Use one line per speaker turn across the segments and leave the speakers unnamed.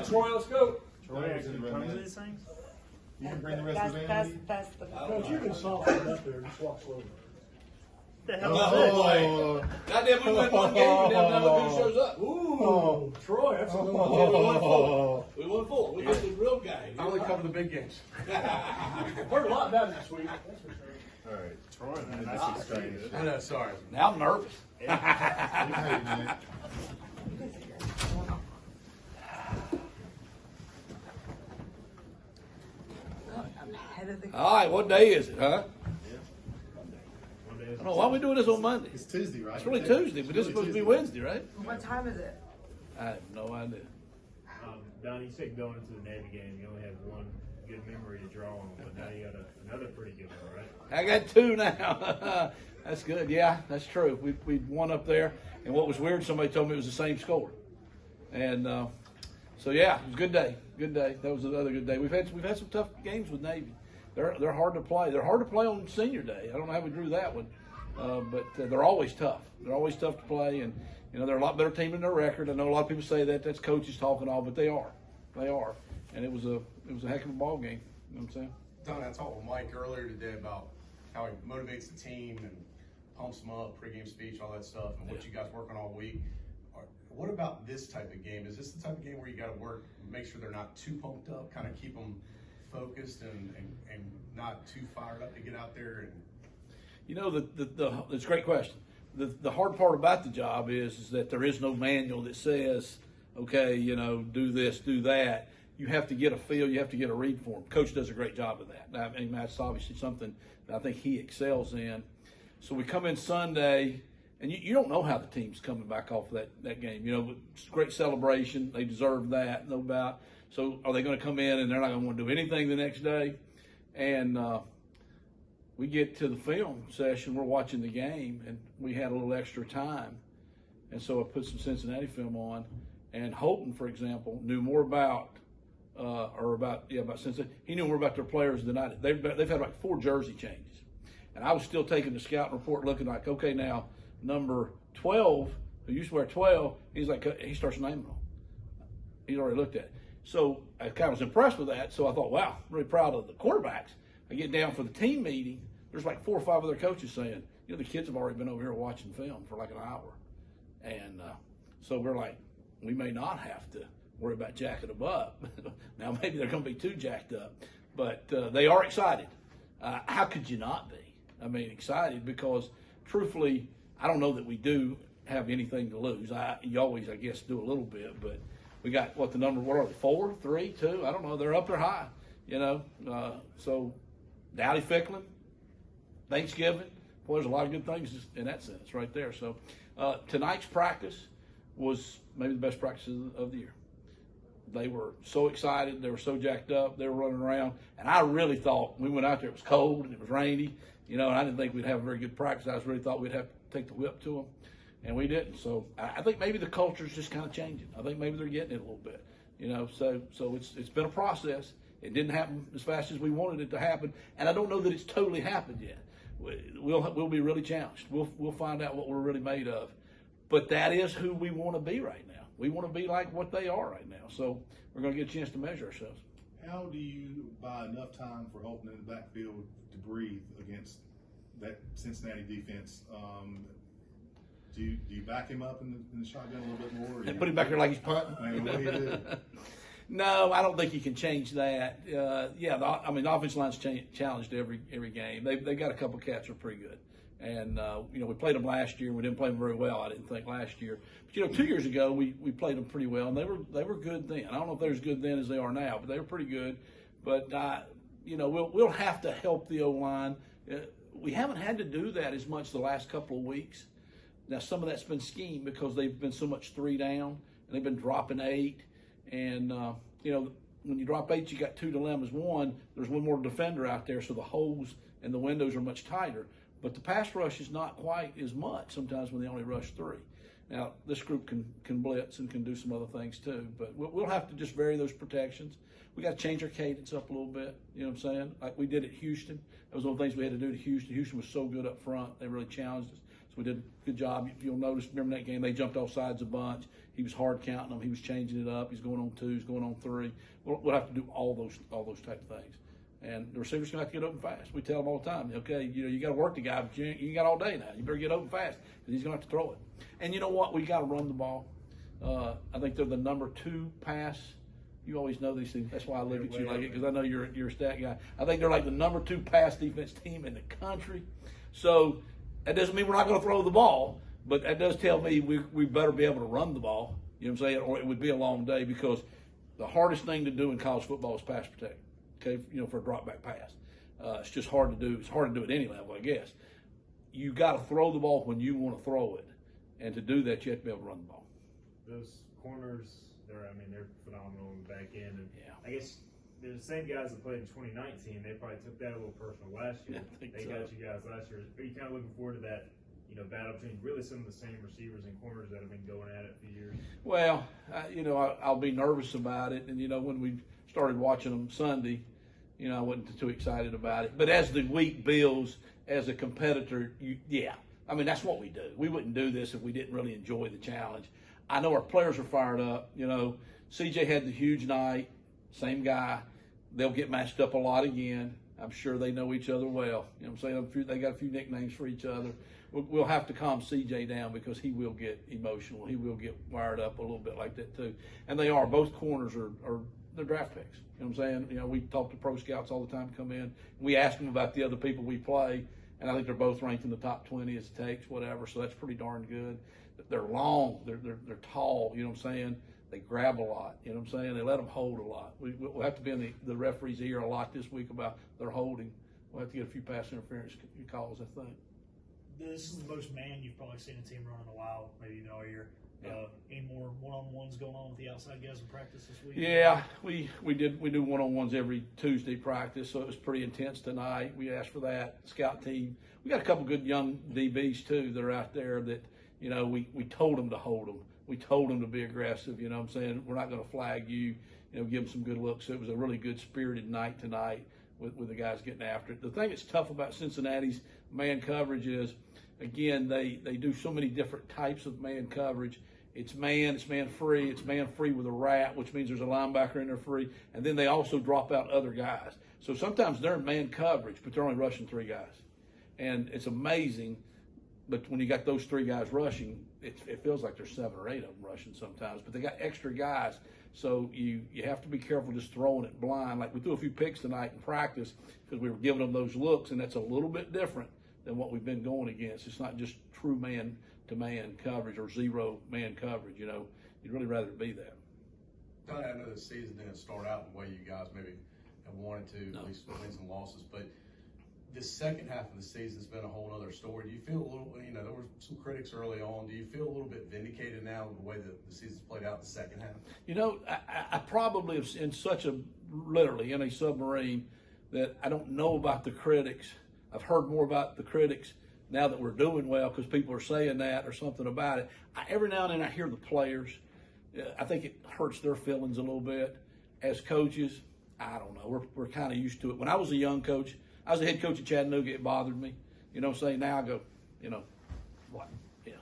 Troy, let's go.
Troy, come to these things?
You can bring the rest of the band.
That's the
Coach, you can solve it up there. Just walk slowly.
The hell is this?
Goddamn, we win one game and then another dude shows up.
Ooh, Troy, that's a little
We won four. We got the real guy.
I only cover the big games.
Heard a lot about it this week. That's for sure.
All right, Troy, man, that's strange.
I know, sorry. Now I'm nervous.
I'm ahead of the
All right, what day is it, huh? I don't know, why are we doing this on Monday?
It's Tuesday, right?
It's really Tuesday, but this is supposed to be Wednesday, right?
What time is it?
I have no idea.
Donnie, you said going into the Navy game, you only had one good memory to draw on, but now you got another pretty good one, right?
I got two now. That's good. Yeah, that's true. We won up there, and what was weird, somebody told me it was the same score, and so yeah, it was a good day. Good day. That was another good day. We've had some tough games with Navy. They're hard to play. They're hard to play on Senior Day. I don't know how we drew that one, but they're always tough. They're always tough to play, and you know they're a lot better team than their record. I know a lot of people say that's coaches talking all, but they are. They are, and it was a heck of a ball game. You know what I'm saying?
Don, I talked with Mike earlier today about how he motivates the team and pumps them up, pregame speech, all that stuff, and what you guys work on all week. What about this type of game? Is this the type of game where you got to work, make sure they're not too pumped up, kind of keep them focused and not too fired up to get out there? And
you know, it's a great question. The hard part about the job is that there is no manual that says, okay, you know, do this, do that. You have to get a feel, you have to get a read for them. Coach does a great job of that. I mean, that's obviously something that I think he excels in. So we come in Sunday, and you don't know how the team's coming back off that game. You know, it's a great celebration. They deserve that, no doubt. So are they going to come in and they're not going to want to do anything the next day? And we get to the film session, we're watching the game, and we had a little extra time. And so I put some Cincinnati film on, and Holton, for example, knew more about Cincinnati. He knew more about their players than I did. They've had like 4 jersey changes. And I was still taking the scouting report looking like, okay, now, number 12, who used to wear 12, he starts naming them. He's already looked at it. So I kind of was impressed with that. So I thought, wow, I'm really proud of the quarterbacks. I get down for the team meeting. There's like 4 or 5 other coaches saying, you know, the kids have already been over here watching film for like an hour. And so we're like, we may not have to worry about jacking them up. Now maybe they're going to be too jacked up. But they are excited. How could you not be? I mean, excited because, truthfully, I don't know that we do have anything to lose. You always, I guess, do a little bit, but we got, what are they, 4, 3, 2? I don't know. They're up there high, you know. So, Dowdy Ficklin, Thanksgiving. Boy, there's a lot of good things in that sentence right there. So, tonight's practice was maybe the best practice of the year. They were so excited. They were so jacked up. They were running around. And I really thought, we went out there, it was cold and it was rainy, you know, and I didn't think we'd have a very good practice. I really thought we'd have to take the whip to them, and we didn't. So I think maybe the culture's just kind of changing. I think maybe they're getting it a little bit, you know. So it's been a process. It didn't happen as fast as we wanted it to happen, and I don't know that it's totally happened yet. We'll be really challenged. We'll find out what we're really made of. But that is who we want to be right now. We want to be like what they are right now. So we're going to get a chance to measure ourselves.
How do you buy enough time for Holton in the backfield to breathe against that Cincinnati defense? Do you back him up in the shotgun a little bit more?
And put him back there like he's punting?
I mean, what do you do?
No, I don't think you can change that. The offensive line's challenged every game. They got a couple cats that are pretty good. And, you know, we played them last year. We didn't play them very well, I didn't think, last year. But, you know, 2 years ago, we played them pretty well, and they were good then. I don't know if they're as good then as they are now, but they were pretty good. But, you know, we'll have to help the O-line. We haven't had to do that as much the last couple of weeks. Now, some of that's been schemed because they've been so much 3 down, and they've been dropping 8. And, you know, when you drop 8, you got 2 dilemmas. One, there's one more defender out there, so the holes and the windows are much tighter. But the pass rush is not quite as much sometimes when they only rush 3. Now, this group can blitz and can do some other things too. But we'll have to just vary those protections. We got to change our cadence up a little bit, you know what I'm saying? Like we did at Houston. That was one of the things we had to do to Houston. Houston was so good up front. They really challenged us. So we did a good job. If you'll notice, remember that game, they jumped off sides a bunch. He was hard counting them. He was changing it up. He's going on 2s, going on 3. We'll have to do all those type of things. And the receivers going to have to get open fast. We tell them all the time, okay, you got to work the guy, but you got all day now. You better get open fast because he's going to have to throw it. And you know what? We got to run the ball. I think they're the number 2 pass. You always know these things. That's why I look at you like it, because I know you're a stat guy. I think they're like the number 2 pass defense team in the country. So that doesn't mean we're not going to throw the ball, but that does tell me we better be able to run the ball. You know what I'm saying? Or it would be a long day, because the hardest thing to do in college football is pass protect. Okay, for a drop back pass. It's just hard to do. It's hard to do at any level, I guess. You got to throw the ball when you want to throw it, and to do that, you have to be able to run the ball.
Those corners, they're phenomenal in the back end, and
Yeah.
I guess they're the same guys that played in 2019. They probably took that a little personal last year.
Yeah, I think
they
so.
got you guys last year. Are you kind of looking forward to that? Battle between really some of the same receivers and corners that have been going at it for years.
Well, I'll be nervous about it, and when we started watching them Sunday, I wasn't too excited about it. But as the week builds, as a competitor, that's what we do. We wouldn't do this if we didn't really enjoy the challenge. I know our players are fired up. CJ had the huge night, same guy. They'll get matched up a lot again. I'm sure they know each other well. You know what I'm saying? They got a few nicknames for each other. We'll have to calm CJ down, because he will get emotional. He will get wired up a little bit like that too. And they are. Both corners are they're draft picks. You know what I'm saying? We talk to pro scouts all the time come in. We ask them about the other people we play, and I think they're both ranked in the top 20 as it takes, whatever. So that's pretty darn good. They're long. They're tall. You know what I'm saying? They grab a lot. You know what I'm saying? They let them hold a lot. We'll have to be in the referee's ear a lot this week about their holding. We'll have to get a few pass interference calls, I think.
This is the most man you've probably seen a team run in a while, maybe even all year. Any more one-on-ones going on with the outside guys in practice this week?
Yeah, we do one-on-ones every Tuesday practice, so it was pretty intense tonight. We asked for that. Scout team. We got a couple good young DBs too that are out there that we told them to hold them. We told them to be aggressive. You know what I'm saying? We're not going to flag you. Give them some good looks. So it was a really good spirited night tonight with the guys getting after it. The thing that's tough about Cincinnati's man coverage is, again, they do so many different types of man coverage. It's man free, it's man free with a rat, which means there's a linebacker in there free, and then they also drop out other guys. So sometimes they're in man coverage, but they're only rushing 3 guys. And it's amazing, but when you got those 3 guys rushing, it feels like there's 7 or 8 of them rushing sometimes, but they got extra guys. So you have to be careful just throwing it blind. Like we threw a few picks tonight in practice because we were giving them those looks, and that's a little bit different than what we've been going against. It's not just true man-to-man coverage or zero man coverage. You'd really rather it be that.
Donnie, I know the season didn't start out the way you guys maybe have wanted to, at least wins and losses, but the second half of the season has been a whole other story. Do you feel a little, there were some critics early on. Do you feel a little bit vindicated now the way the season's played out in the second half?
I probably have literally in a submarine that I don't know about the critics. I've heard more about the critics now that we're doing well because people are saying that or something about it. Every now and then I hear the players. I think it hurts their feelings a little bit. As coaches, I don't know. We're kind of used to it. When I was a young coach, I was a head coach at Chattanooga. It bothered me. Now I go, what? Yeah.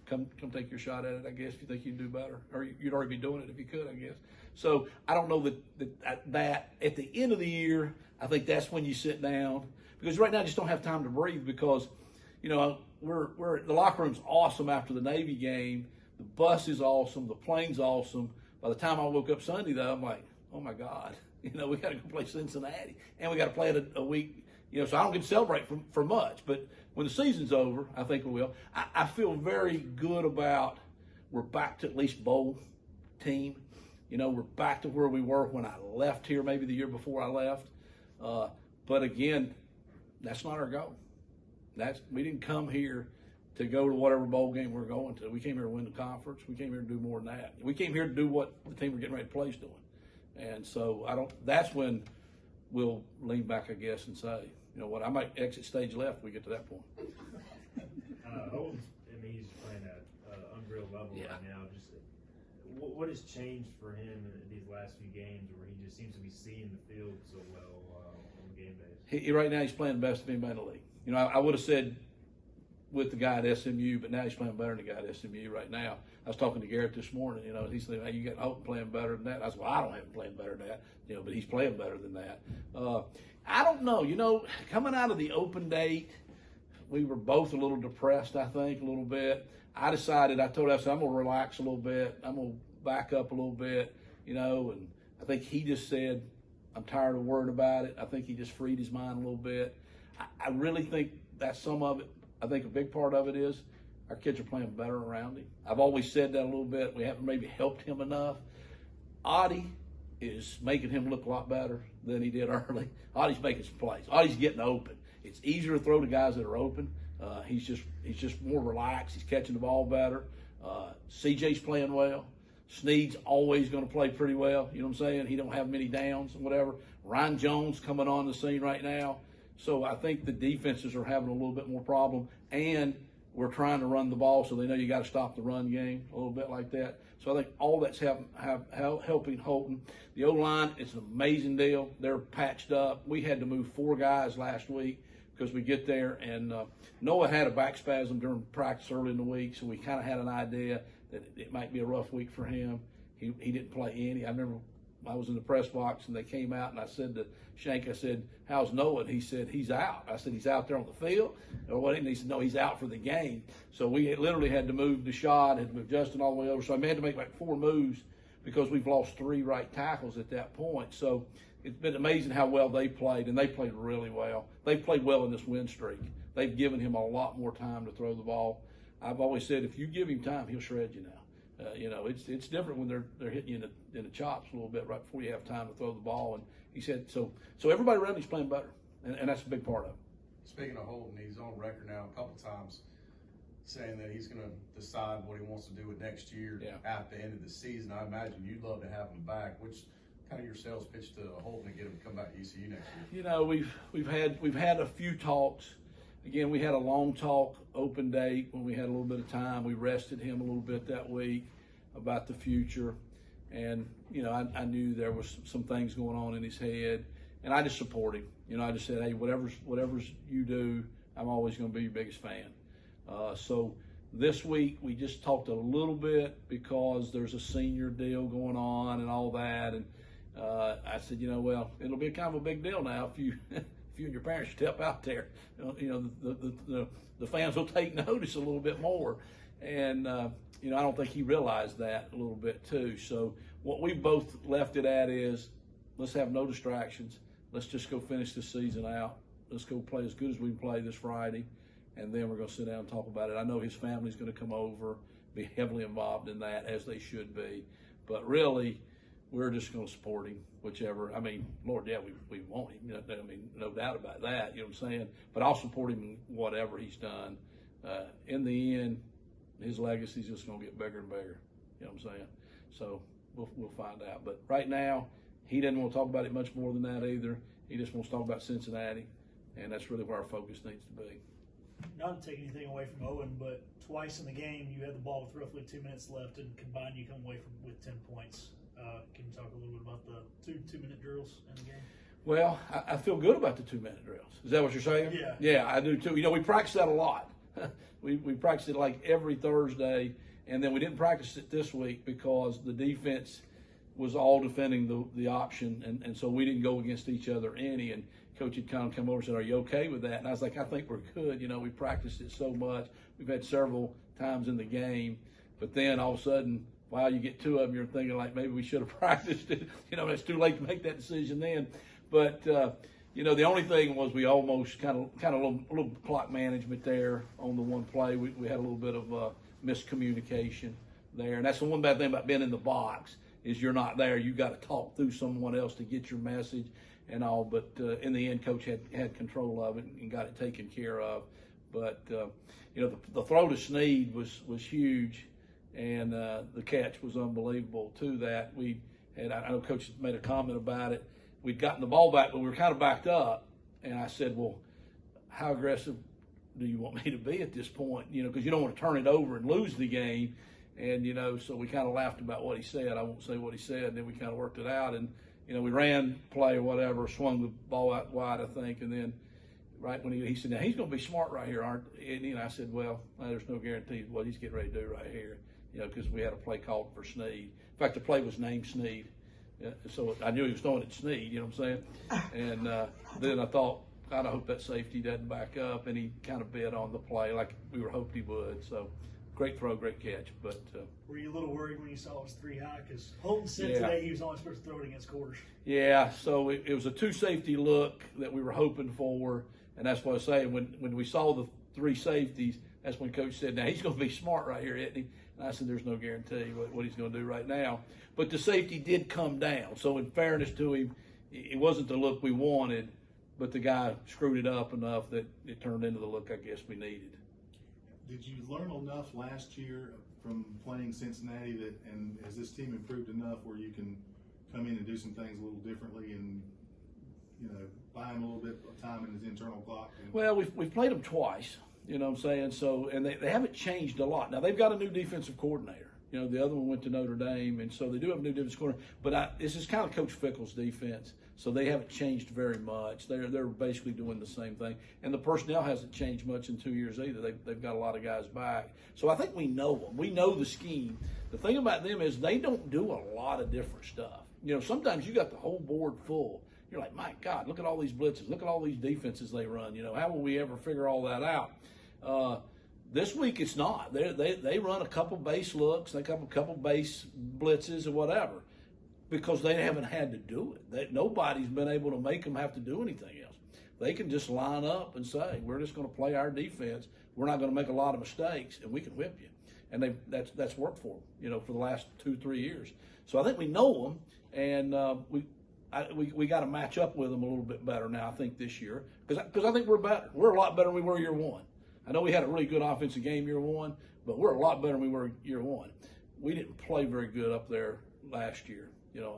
Come take your shot at it, I guess, if you think you can do better. Or you'd already be doing it if you could, I guess. So I don't know that at the end of the year, I think that's when you sit down. Because right now I just don't have time to breathe because, we're the locker room's awesome after the Navy game. The bus is awesome. The plane's awesome. By the time I woke up Sunday, though, I'm like, oh, my God. We got to go play Cincinnati. And we got to play it a week. So I don't get to celebrate for much. But when the season's over, I think we will. I feel very good about we're back to at least bowl team. We're back to where we were when I left here, maybe the year before I left. But, again, that's not our goal. We didn't come here to go to whatever bowl game we're going to. We came here to win the conference. We came here to do more than that. We came here to do what the team we're getting ready to play is doing. And so that's when we'll lean back, I guess, and say, I might exit stage left when we get to that point.
Holmes, he's playing at unreal level right now. Just what has changed for him in these last few games where he just seems to be seeing the field so well on game days?
Right now he's playing the best of anybody in the league. I would have said with the guy at SMU, but now he's playing better than the guy at SMU right now. I was talking to Garrett this morning, he said, hey, you got Holton playing better than that. I said, well, I don't have him playing better than that, but he's playing better than that. I don't know, coming out of the open date, we were both a little depressed, I think, a little bit. I decided, I told us, I'm going to relax a little bit. I'm going to back up a little bit, and I think he just said, I'm tired of worrying about it. I think he just freed his mind a little bit. I really think that's some of it. I think a big part of it is our kids are playing better around him. I've always said that a little bit. We haven't maybe helped him enough. Audie is making him look a lot better than he did early. Audie's making some plays. Audie's getting open. It's easier to throw to guys that are open. He's just more relaxed. He's catching the ball better. CJ's playing well. Snead's always going to play pretty well. You know what I'm saying? He don't have many downs and whatever. Ryan Jones coming on the scene right now. So I think the defenses are having a little bit more problem, and we're trying to run the ball, so they know you got to stop the run game a little bit like that. So I think all that's helping Holton. The O-line, it's an amazing deal. They're patched up. We had to move 4 guys last week because we get there, and Noah had a back spasm during practice early in the week, so we kind of had an idea that it might be a rough week for him. He didn't play any. I remember I was in the press box, and they came out, and I said to Shank, I said, how's Noah? And he said, he's out. I said, he's out there on the field? Or what? And he said, no, he's out for the game. So we literally had to move Deshaun, had to move Justin all the way over. So I had to make like 4 moves because we've lost 3 right tackles at that point. So it's been amazing how well they played, and they played really well. They played well in this win streak. They've given him a lot more time to throw the ball. I've always said, if you give him time, he'll shred you now. It's different when they're hitting you in the chops a little bit right before you have time to throw the ball. And he said, so everybody around he's playing better, and that's a big part of it.
Speaking of Holton, he's on record now a couple times saying that he's going to decide what he wants to do with next year at the end of the season. I imagine you'd love to have him back. Which kind of your sales pitch to Holton to get him to come back to ECU next year?
We've had a few talks. Again, we had a long talk, open date, when we had a little bit of time. We rested him a little bit that week about the future. And, I knew there was some things going on in his head. And I just support him. I just said, hey, whatever's you do, I'm always going to be your biggest fan. So this week we just talked a little bit because there's a senior deal going on and all that. And I said, well, it'll be kind of a big deal now if you you and your parents step out there. The fans will take notice a little bit more. And, I don't think he realized that a little bit too. So what we both left it at is, let's have no distractions. Let's just go finish this season out. Let's go play as good as we can play this Friday. And then we're going to sit down and talk about it. I know his family's going to come over, be heavily involved in that, as they should be. But really, we're just going to support him, whichever. Lord, yeah, we want him. No doubt about that. You know what I'm saying? But I'll support him in whatever he's done. In the end, his legacy's just going to get bigger and bigger. You know what I'm saying? So we'll find out. But right now, he didn't want to talk about it much more than that either. He just wants to talk about Cincinnati, and that's really where our focus needs to be.
Not to take anything away from Owen, but twice in the game you had the ball with roughly 2 minutes left, and combined you come away with 10 points. Can you talk a little bit about the two-minute drills in the game?
Well, I feel good about the 2-minute drills. Is that what you're saying?
Yeah.
Yeah, I do too. We practice that a lot. we practice it like every Thursday, and then we didn't practice it this week because the defense was all defending the option, and so we didn't go against each other any. And Coach had kind of come over and said, are you okay with that? And I was like, I think we're good. We practiced it so much. We've had several times in the game, but then all of a sudden, wow, you get 2 of them, you're thinking like maybe we should have practiced it. It's too late to make that decision then. But, the only thing was we almost kind of a little clock management there on the one play. We had a little bit of miscommunication there. And that's the one bad thing about being in the box is you're not there. You got to talk through someone else to get your message and all. But in the end, Coach had control of it and got it taken care of. But, the throw to Snead was huge. And the catch was unbelievable to that. I know Coach made a comment about it. We'd gotten the ball back, but we were kind of backed up. And I said, well, how aggressive do you want me to be at this point? Because you don't want to turn it over and lose the game. And, so we kind of laughed about what he said. I won't say what he said. And then we kind of worked it out. And, we ran play or whatever, swung the ball out wide, I think. And then right when he said, now he's going to be smart right here, aren't he? And I said, well, there's no guarantee what he's getting ready to do right here, because we had a play called for Sneed. In fact, the play was named Sneed. So I knew he was throwing it to Sneed, you know what I'm saying? And then I thought, God, I hope that safety doesn't back up. And he kind of bid on the play like we were hoped he would. So great throw, great catch. But
were you a little worried when you saw it was 3 high? Because Holton said today he was only supposed to throw it against quarters.
Yeah, so it was a 2 safety look that we were hoping for. And that's what I was saying. When we saw the 3 safeties, that's when Coach said, now he's going to be smart right here, isn't he? And I said, there's no guarantee what he's going to do right now. But the safety did come down. So in fairness to him, it wasn't the look we wanted, but the guy screwed it up enough that it turned into the look I guess we needed.
Did you learn enough last year from playing Cincinnati and has this team improved enough where you can come in and do some things a little differently and, buy him a little bit of time in his internal clock?
Well, we've played them twice, you know what I'm saying? So, and they haven't changed a lot. Now, they've got a new defensive coordinator. The other one went to Notre Dame, and so they do have a new defensive coordinator. But this is kind of Coach Fickle's defense, so they haven't changed very much. They're basically doing the same thing. And the personnel hasn't changed much in 2 years either. They've got a lot of guys back. So I think we know them. We know the scheme. The thing about them is they don't do a lot of different stuff. Sometimes you got the whole board full. You're like, my God, look at all these blitzes. Look at all these defenses they run. How will we ever figure all that out? This week it's not. They run a couple base looks, they have a couple base blitzes or whatever, because they haven't had to do it. Nobody's been able to make them have to do anything else. They can just line up and say, we're just going to play our defense. We're not going to make a lot of mistakes, and we can whip you. And that's worked for them, for the last 2-3 years. So I think we know them, and we got to match up with them a little bit better now, I think, this year, because I think we're better. We're a lot better than we were year one. I know we had a really good offensive game year one, but we're a lot better than we were year one. We didn't play very good up there last year.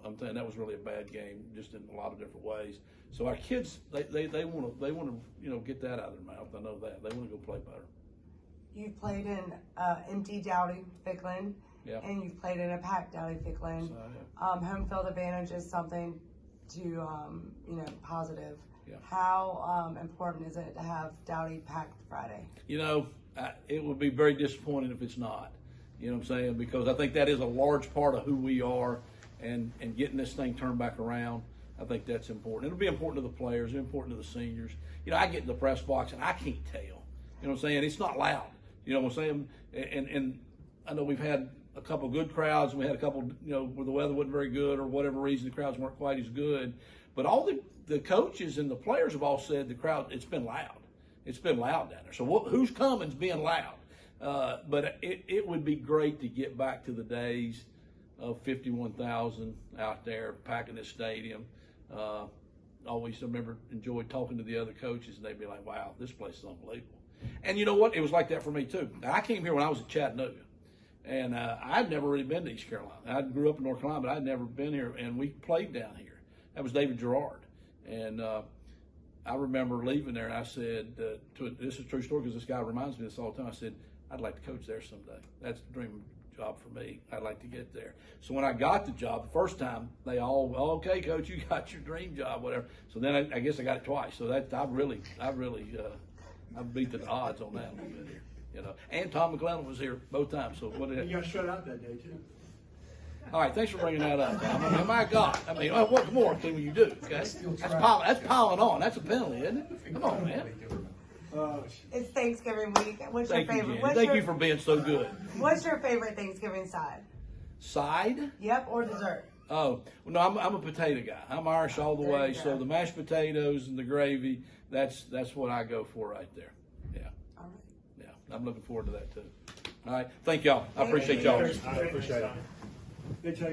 I'm saying that was really a bad game, just in a lot of different ways. So our kids, they want to get that out of their mouth. I know that they want to go play better.
You've played in empty Dowdy Ficklin, and you've played in a packed Dowdy Ficklin.
So,
home field advantage is something to positive.
Yeah.
How important is it to have Dowdy packed Friday?
It would be very disappointing if it's not. You know what I'm saying? Because I think that is a large part of who we are, and getting this thing turned back around, I think that's important. It'll be important to the players, it'll be important to the seniors. I get in the press box and I can't tell. You know what I'm saying? It's not loud. You know what I'm saying? And I know we've had a couple good crowds, and we had a couple, where the weather wasn't very good or whatever reason, the crowds weren't quite as good. But all the coaches and the players have all said the crowd, it's been loud. It's been loud down there. So who's coming's being loud. But it would be great to get back to the days of 51,000 out there packing this stadium. Always, I remember, enjoyed talking to the other coaches, and they'd be like, wow, this place is unbelievable. And you know what? It was like that for me, too. I came here when I was at Chattanooga, and I'd never really been to East Carolina. I grew up in North Carolina, but I'd never been here, and we played down here. That was David Gerard. And I remember leaving there, and I said, this is a true story because this guy reminds me of this all the time. I said, I'd like to coach there someday. That's the dream job for me. I'd like to get there. So when I got the job the first time, they all, okay, coach, you got your dream job, whatever. So then I guess I got it twice. So I beat the odds on that a little bit here. And Tom McClellan was here both times. So what did
you got shut out that day too?
All right, thanks for bringing that up. I mean, my God. I mean, what more can you do? Okay, that's piling on. That's a penalty, isn't it? Come on, man.
It's Thanksgiving week. What's
Thank
your
you,
favorite?
Jen. Thank you for being so good.
What's your favorite Thanksgiving side?
Side?
Yep, or dessert.
Oh, well, no, I'm a potato guy. I'm Irish all the way. So the mashed potatoes and the gravy, that's what I go for right there. Yeah.
All right.
Yeah, I'm looking forward to that too. All right, thank y'all. I appreciate y'all.
I appreciate it. They tell you